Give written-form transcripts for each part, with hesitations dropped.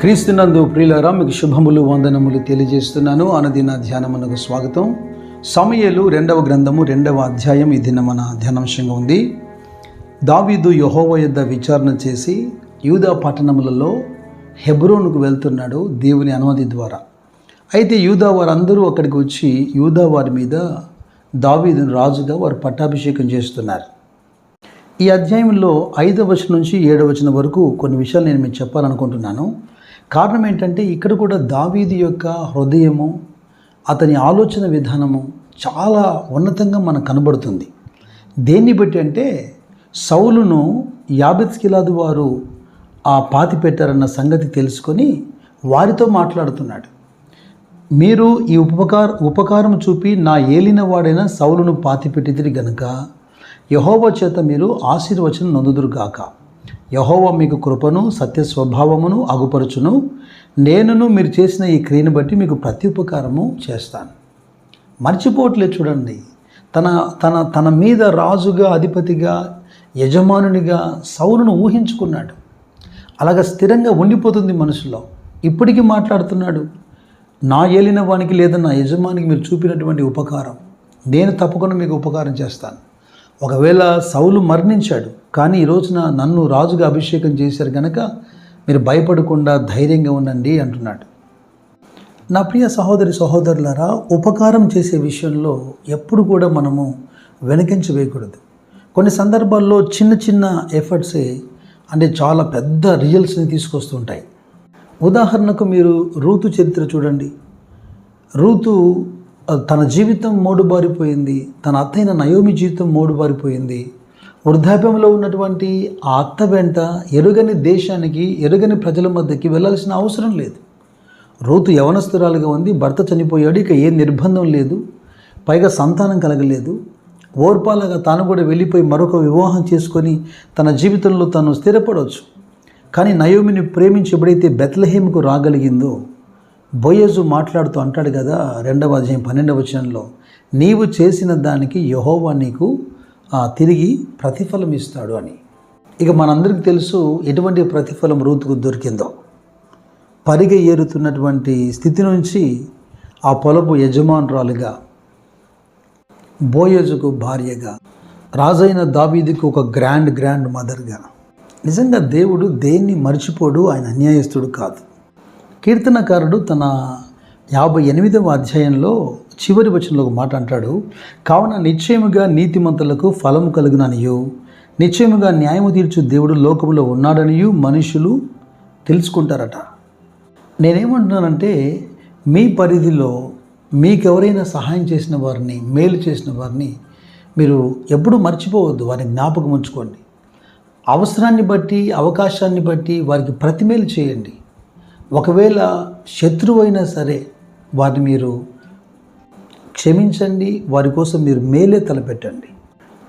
క్రీస్తునందు ప్రియులారా, మీకు శుభములు వందనములు తెలియజేస్తున్నాను. అనుదిన ధ్యానమునకు స్వాగతం. సమూయేలు 2వ గ్రంథము 2వ అధ్యాయం ఈ దిన మన ధ్యానాంశంగా ఉంది. దావీదు యెహోవా యొద్ద విచారణ చేసి యూదా పట్టణములలో హెబ్రోనుకు వెళ్తున్నాడు దేవుని అనుమతి ద్వారా. అయితే యూదా వారందరూ అక్కడికి వచ్చి యూదా వారి మీద దావీదును రాజుగా వారు పట్టాభిషేకం చేస్తున్నారు. ఈ అధ్యాయంలో 5వ వచనం నుంచి 7వ వచనం వరకు కొన్ని విషయాలు నేను మీకు చెప్పాలనుకుంటున్నాను. కారణం ఏంటంటే ఇక్కడ కూడా దావీదు యొక్క హృదయము, అతని ఆలోచన విధానము చాలా ఉన్నతంగా మనకు కనబడుతుంది. దేన్ని బట్టి అంటే సౌలును యాబేత్గిలాదు వారు పాతి పెట్టారన్న సంగతి తెలుసుకొని వారితో మాట్లాడుతున్నాడు. మీరు ఈ ఉపకారం చూపి నా ఏలిన వాడైన సౌలును పాతిపెట్టిదిరి గనుక యెహోవా చేత మీరు ఆశీర్వచనం నొందుదురుగాక. యెహోవా మీకు కృపను సత్య స్వభావమును అగుపరచును. నేనును మీరు చేసిన ఈ క్రియను బట్టి మీకు ప్రత్యుపకారము చేస్తాను. మర్చిపోవట్లేదు చూడండి. తన మీద రాజుగా, అధిపతిగా, యజమానునిగా సౌలును ఊహించుకున్నాడు. అలాగ స్థిరంగా ఉండిపోతుంది మనసులో. ఇప్పటికీ మాట్లాడుతున్నాడు. నా ఏలిన వానికి లేదా నా యజమానికి మీరు చూపినటువంటి ఉపకారం నేను తప్పకుండా మీకు ఉపకారం చేస్తాను. ఒకవేళ సౌలు మరణించాడు, కానీ ఈ రోజున నన్ను రాజుగా అభిషేకం చేశారు కనుక మీరు భయపడకుండా ధైర్యంగా ఉండండి అంటున్నాడు. నా ప్రియ సహోదరి సహోదరులారా, ఉపకారం చేసే విషయంలో ఎప్పుడు కూడా మనము వెనకించి వేయకూడదు. కొన్ని సందర్భాల్లో చిన్న చిన్న ఎఫర్ట్సే అంటే చాలా పెద్ద రిజల్ట్స్ని తీసుకొస్తుంటాయి. ఉదాహరణకు మీరు రూతు చరిత్ర చూడండి. రూతు తన జీవితం మోడుబారిపోయింది. తన అత్తైన నయోమి జీవితం మోడుబారిపోయింది. వృద్ధాప్యంలో ఉన్నటువంటి ఆ అత్త వెంట ఎరుగని దేశానికి, ఎరుగని ప్రజల మధ్యకి వెళ్ళాల్సిన అవసరం లేదు. రూతు యవనస్తురాలుగా ఉంది. భర్త చనిపోయాడు. ఇక ఏ నిర్బంధం లేదు. పైగా సంతానం కలగలేదు. ఓర్పాలగా తాను కూడా వెళ్ళిపోయి మరొక వివాహం చేసుకొని తన జీవితంలో తను స్థిరపడవచ్చు. కానీ నయోమిని ప్రేమించి ఎప్పుడైతే బెత్లెహేముకు రాగలిగిందో, బోయజు మాట్లాడుతూ అంటాడు కదా 2వ అధ్యాయం 12వ వచనంలో, నీవు చేసిన దానికి యెహోవా నీకు తిరిగి ప్రతిఫలం ఇస్తాడు అని. ఇక మనందరికీ తెలుసు ఎటువంటి ప్రతిఫలం రూతుకు దొరికిందో. పరిగ ఏరుతున్నటువంటి స్థితి నుంచి ఆ పొలపు యజమానురాలుగా, బోయజుకు భార్యగా, రాజైన దావీదుకు ఒక గ్రాండ్ మదర్గా. నిజంగా దేవుడు దేన్ని మర్చిపోడు. ఆయన అన్యాయస్తుడు కాదు. కీర్తనకారుడు తన 58వ అధ్యాయంలో చివరి వచనంలో ఒక మాట అంటాడు. కావున నిశ్చయముగా నీతిమంతులకు ఫలము కలుగుననియు, నిశ్చయముగా న్యాయము తీర్చు దేవుడు లోకములో ఉన్నాడనియు మనుషులు తెలుసుకుంటారట. నేనేమంటున్నానంటే, మీ పరిధిలో మీకెవరైనా సహాయం చేసిన వారిని, మేలు చేసిన వారిని మీరు ఎప్పుడూ మర్చిపోవద్దు. వారిని జ్ఞాపకం ఉంచుకోండి. అవసరాన్ని బట్టి, అవకాశాన్ని బట్టి వారికి ప్రతిమేలు చేయండి. ఒకవేళ శత్రువు అయినా సరే వారిని మీరు క్షమించండి. వారి కోసం మీరు మేలే తలపెట్టండి.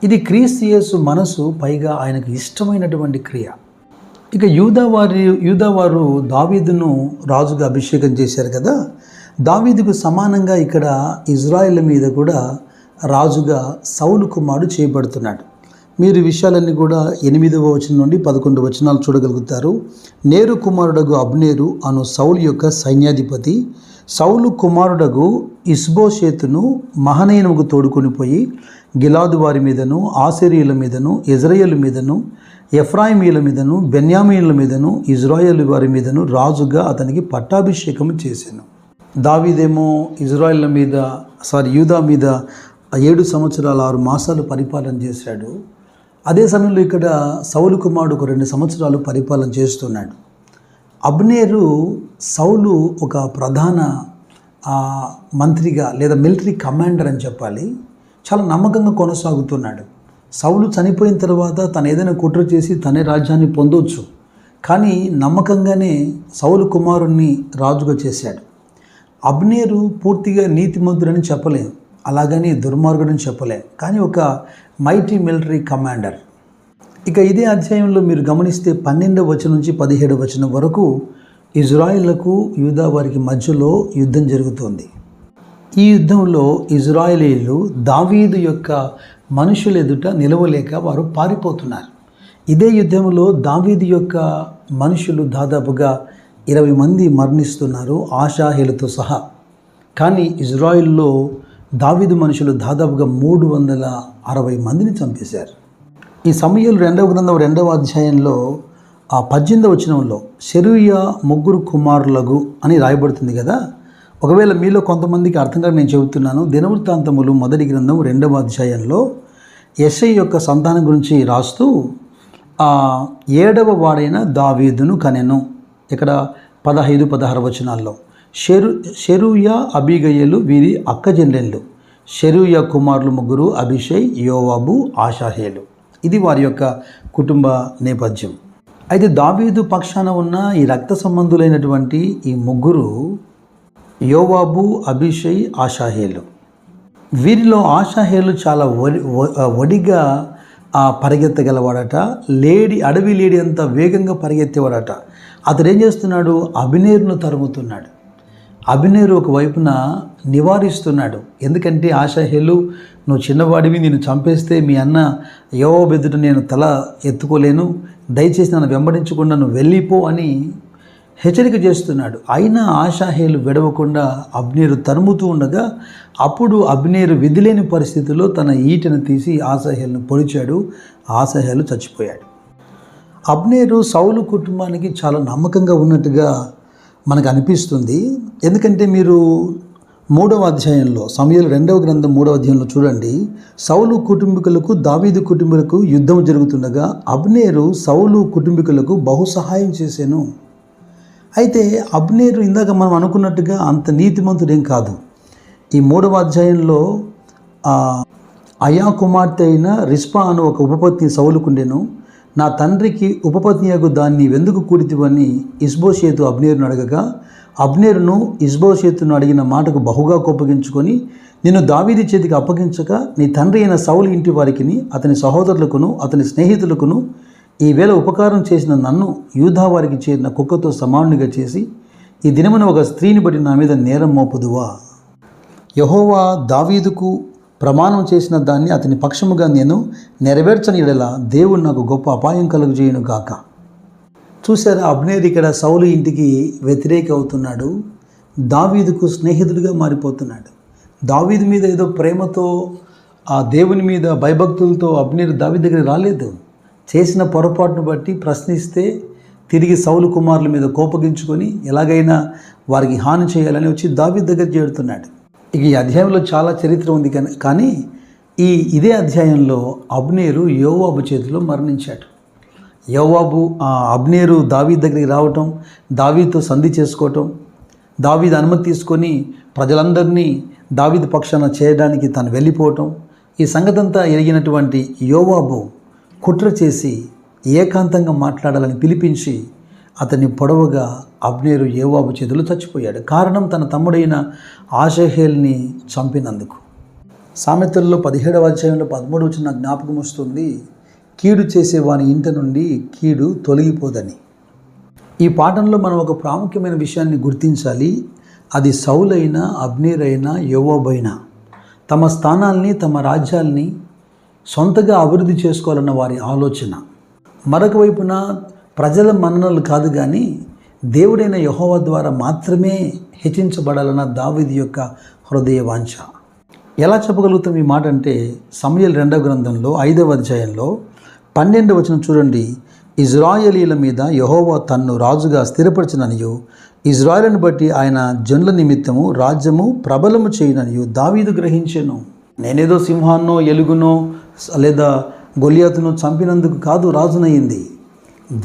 ఇది క్రీస్తు యేసు మనసు, పైగా ఆయనకు ఇష్టమైనటువంటి క్రియ. ఇక యూదా వారు దావీదును రాజుగా అభిషేకం చేశారు కదా. దావీదుకు సమానంగా ఇక్కడ ఇజ్రాయేల్ మీద కూడా రాజుగా సౌలు కుమారుడు చేయబడుతున్నాడు. మీరు విషయాలన్నీ కూడా 8వ వచనం నుండి 11 వచనాలు చూడగలుగుతారు. నేరు కుమారుడగు అబ్నేరు అను సౌలు యొక్క సైన్యాధిపతి సౌలు కుమారుడగు ఇష్బోషేతును మహనయీముకు తోడుకొని పోయి గిలాదు వారి మీదను, ఆసేరీయుల మీదను, యెజ్రెయేలు మీదను, ఎఫ్రాయిమీయుల మీదను, బెన్యామీయుల మీదను, ఇజ్రాయేలు వారి మీదను రాజుగా అతనికి పట్టాభిషేకం చేశాను. దావీదేమో యూదా మీద 7 సంవత్సరాలు 6 మాసాలు పరిపాలన చేశాడు. అదే సమయంలో ఇక్కడ సౌలు కుమారుడు ఒక 2 సంవత్సరాలు పరిపాలన చేస్తున్నాడు. అబ్నేరు సౌలు ఒక ప్రధాన మంత్రిగా లేదా మిలిటరీ కమాండర్ అని చెప్పాలి, చాలా నమ్మకంగా కొనసాగుతున్నాడు. సౌలు చనిపోయిన తర్వాత తను ఏదైనా కుట్ర చేసి తనే రాజ్యాన్ని పొందవచ్చు, కానీ నమ్మకంగానే సౌలు కుమారుణ్ణి రాజుగా చేశాడు. అబ్నేరు పూర్తిగా నీతిమంతుడని చెప్పలేం, అలాగని దుర్మార్గుడని చెప్పలేం, కానీ ఒక మైటీ మిలిటరీ కమాండర్. ఇక ఇదే అధ్యాయంలో మీరు గమనిస్తే 12వ వచనం నుంచి 17వ వచనం వరకు ఇజ్రాయేళ్లకు యూదా వారికి మధ్యలో యుద్ధం జరుగుతోంది. ఈ యుద్ధంలో ఇజ్రాయేలీలు దావీదు యొక్క మనుషుల ఎదుట నిలవలేక వారు పారిపోతున్నారు. ఇదే యుద్ధంలో దావీదు యొక్క మనుషులు దాదాపుగా 20 మంది మరణిస్తున్నారు ఆషాహేలుతో సహా. కానీ ఇజ్రాయిల్లో దావీదు మనుషులు దాదాపుగా 360 మందిని చంపేశారు. ఈ సమూయేలు 2వ గ్రంథం 2వ అధ్యాయంలో 18వ వచనంలో సెరూయా 3 కుమారులకు అని రాయబడుతుంది కదా. ఒకవేళ మీలో కొంతమందికి అర్థం కాక నేను చెబుతున్నాను. దినవృత్తాంతములు 1వ గ్రంథం 2వ అధ్యాయంలో యెషై యొక్క సంతానం గురించి రాస్తూ 7వ వాడైన దావీదును కనెను. ఇక్కడ 15-16 వచనాల్లో షెరూయా అబీగయలు వీరి అక్కజెల్లెళ్ళు. షెరూయా కుమారులు 3 అబీషై, యోవాబు, ఆషాహేలు. ఇది వారి యొక్క కుటుంబ నేపథ్యం. అయితే దావీదు పక్షాన ఉన్న ఈ రక్త సంబంధులైనటువంటి ఈ 3 యోవాబు, అబీషై, ఆషాహేలు. వీరిలో ఆషాహేలు చాలా వడిగా పరిగెత్తగలవాడట. అడవి లేడి అంత వేగంగా పరిగెత్తేవాడట. అతడు ఏం చేస్తున్నాడు? అబ్నేరును తరుముతున్నాడు. అబ్నేరు ఒకవైపున నివారిస్తున్నాడు. ఎందుకంటే ఆషాహేలు, నువ్వు చిన్నవాడివి, నేను చంపేస్తే మీ అన్న యోవాబు ఎదుట నేను తల ఎత్తుకోలేను, దయచేసి నన్ను వెంబడించకుండా నువ్వు వెళ్ళిపో అని హెచ్చరిక చేస్తున్నాడు. అయినా ఆషాహేలు విడవకుండా అబ్నేరు తరుముతూ ఉండగా అప్పుడు అబ్నేరు విధిలేని పరిస్థితిలో తన ఈటెను తీసి ఆషాహేలును పొడిచాడు. ఆషాహేలు చచ్చిపోయాడు. అబ్నేరు సౌలు కుటుంబానికి చాలా నమ్మకంగా ఉన్నట్టుగా మనకు అనిపిస్తుంది. ఎందుకంటే మీరు 3వ అధ్యాయంలో సమూయేలు 2వ గ్రంథం 3వ అధ్యాయంలో చూడండి. సౌలు కుటుంబీకులకు దావీదు కుటుంబీకులకు యుద్ధం జరుగుతుండగా అబ్నేరు సౌలు కుటుంబీకులకు బహు సహాయం చేశాను. అయితే అబ్నేరు ఇందాక మనం అనుకున్నట్టుగా అంత నీతిమంతుడేం కాదు. ఈ 3వ అధ్యాయంలో అయా కుమార్తె అయిన రిస్పా అను ఒక ఉపపత్ని సౌలుకుండెను. నా తండ్రికి ఉపపత్నియగు దాన్ని వెందుకు కూడితివని ఇష్బోషేతు అబ్నేరును అడగగా, అబ్నేరును ఇష్బోషేతును అడిగిన మాటకు బహుగా కోపగించుకొని, నిన్ను దావీదు చేతికి అప్పగించక నీ తండ్రి అయిన సౌలు ఇంటి వారికిని అతని సహోదరులకును అతని స్నేహితులకును ఈవేళ ఉపకారం చేసిన నన్ను యూదా వారికి చేరిన కుక్కతో సమానునిగా చేసి ఈ దినమున ఒక స్త్రీని బట్టి నా మీద నేరం మోపుదువా? యెహోవా దావీదుకు ప్రమాణం చేసిన దాన్ని అతని పక్షముగా నేను నెరవేర్చని యెడల దేవుడు నాకు గొప్ప అపాయం కలుగజేయును గాక. చూసారా, అబ్నేరు ఇక్కడ సౌలు ఇంటికి వ్యతిరేక అవుతున్నాడు. దావీదుకు స్నేహితుడిగా మారిపోతున్నాడు. దావీదు మీద ఏదో ప్రేమతో ఆ దేవుని మీద భయభక్తులతో అబ్నేరు దావీదు దగ్గర రాలేదు. చేసిన పొరపాటును బట్టి ప్రశ్నిస్తే తిరిగి సౌలు కుమారుల మీద కోపగించుకొని ఎలాగైనా వారికి హాని చేయాలని వచ్చి దావీదు దగ్గర చేరుతున్నాడు. ఇక ఈ అధ్యాయంలో చాలా చరిత్ర ఉంది. కానీ ఇదే అధ్యాయంలో అబ్నేరు యోవాబు చేతిలో మరణించాడు. అబ్నేరు దావీదు దగ్గరికి రావటం, దావీదుతో సంధి చేసుకోవటం, దావీదు అనుమతి తీసుకొని ప్రజలందరినీ దావీదు పక్షాన చేయడానికి తను వెళ్ళిపోవటం, ఈ సంగతంతా ఎరిగినటువంటి యోవాబు కుట్ర చేసి ఏకాంతంగా మాట్లాడాలని పిలిపించి అతన్ని పొడవగా అబ్నేరు యోవాబు చేతిలో చచ్చిపోయాడు. కారణం తన తమ్ముడైన ఆషాహేలుని చంపినందుకు. సామెతల్లో 17వ అధ్యాయంలో 13వ వచనం నాకు జ్ఞాపకం వస్తుంది. కీడు చేసేవాని ఇంట నుండి కీడు తొలగిపోదని. ఈ పాఠంలో మనం ఒక ప్రాముఖ్యమైన విషయాన్ని గుర్తించాలి. అది సౌలైనా అబ్నేరైనా యోవాబైనా తమ స్థానాల్ని తమ రాజ్యాల్ని సొంతగా అభివృద్ధి చేసుకోవాలన్న వారి ఆలోచన. మరొక వైపున ప్రజల మన్ననలు కాదు, కానీ దేవుడైన యెహోవా ద్వారా మాత్రమే హెచ్చించబడాలన్న దావీదు యొక్క హృదయ వాంఛ. ఎలా చెప్పగలుగుతాం ఈ మాట అంటే సమూయేలు 2వ గ్రంథంలో 5వ అధ్యాయంలో 12వ వచనం చూడండి. ఇజ్రాయేలీల మీద యెహోవా తన్ను రాజుగా స్థిరపరచిననియు ఇజ్రాయేలును బట్టి ఆయన జనుల నిమిత్తము రాజ్యము ప్రబలము చేయననియు దావీదు గ్రహించెను. నేనేదో సింహాన్నో ఎలుగునో లేదా గొలియాతును చంపినందుకు కాదు రాజునయ్యింది.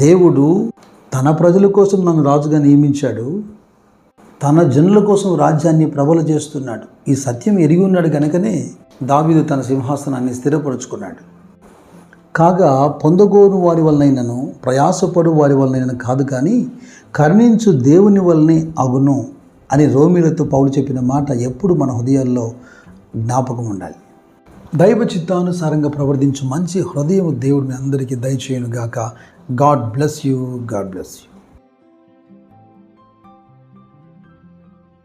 దేవుడు తన ప్రజల కోసం నన్ను రాజుగా నియమించాడు. తన జనుల కోసం రాజ్యాన్ని ప్రబల చేస్తున్నాడు. ఈ సత్యం ఎరిగి ఉన్నాడు కనుకనే దావీదు తన సింహాసనాన్ని స్థిరపరుచుకున్నాడు. కాగా పొందగోరు వారి వలనైనను ప్రయాసపడు వారి వలనైనను కాదు, కానీ కరుణించు దేవుని వలనే అగును అని రోమీలతో పౌలు చెప్పిన మాట ఎప్పుడు మన హృదయాల్లో జ్ఞాపకం ఉండాలి. దైవ చిత్తానుసారంగా ప్రవర్తించు మంచి హృదయం దేవుడు మీ అందరికీ దయచేయును గాక. God bless you.